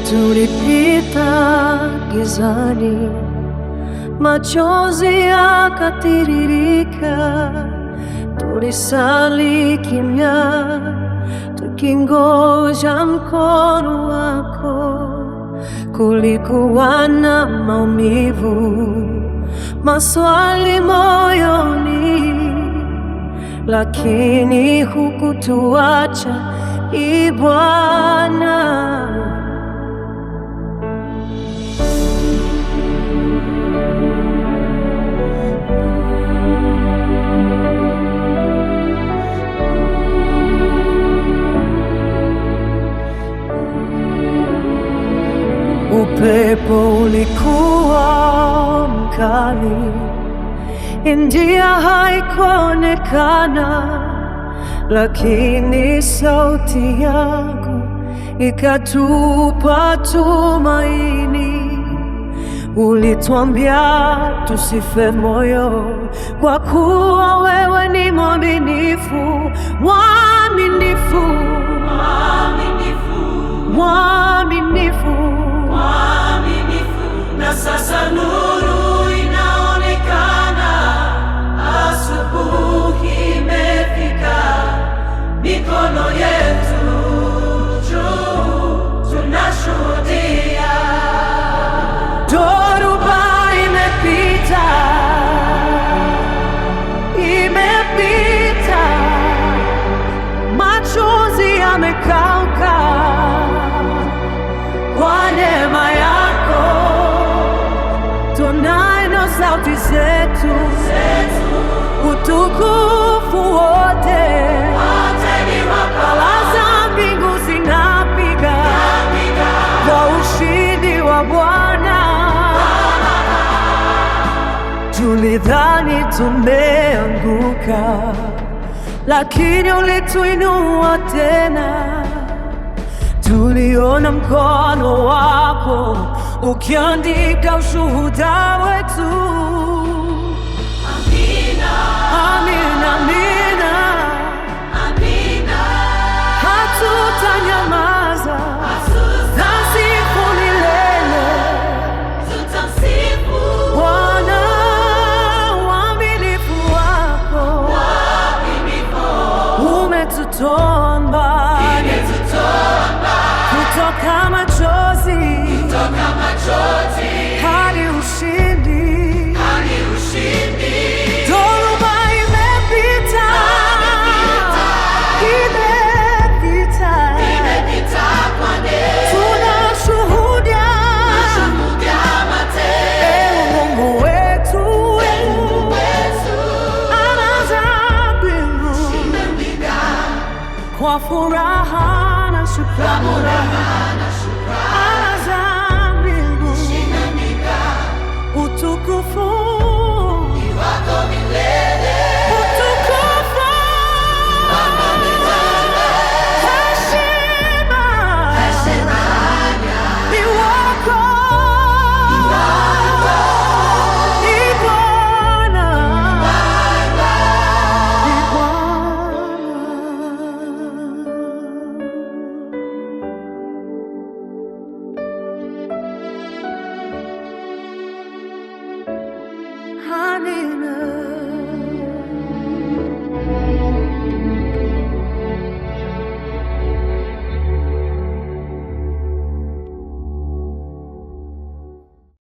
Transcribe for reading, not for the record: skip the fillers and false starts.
Tulipita gizani, machozi yakatiririka, tulisali kimya, tukingoja mkono wako. Kulikuwa na maumivu, maswali moyoni, lakini hukutuacha, Ee Bwana. Upepo ulikuwa mkali, njia haikuonekana, lakini sauti yako ikatupa tumaini. Ulituambia tusife moyo, kwa kuwa wewe ni mwaminifu, mwaminifu, mwaminifu. Na sasa nuru inaonekana, asubuhi imefika, mikono yetu juu, tunashuhudia. Dhoruba imepita, imepita, machozi yamekauka, kwa neema yako tunainua sauti zetu, utukufu wote, ala za mbingu zinapiga kwa ushindi wa Bwana. Tulidhani tumeanguka, lakini ulituinua tena. Tuliona mkono wako ukiandika ushuhuda wetu. Amina, amina, amina, amina. Hatutanyamaza, tutasifu milele, tutamsifu Bwana. Uaminifu wako umetutoa mbali, kutoka machozi hadi ushindi. Dhoruba imepita, imepita, tunashuhudia Mungu wetu, anaza mbingu kwa furaha na shukrani.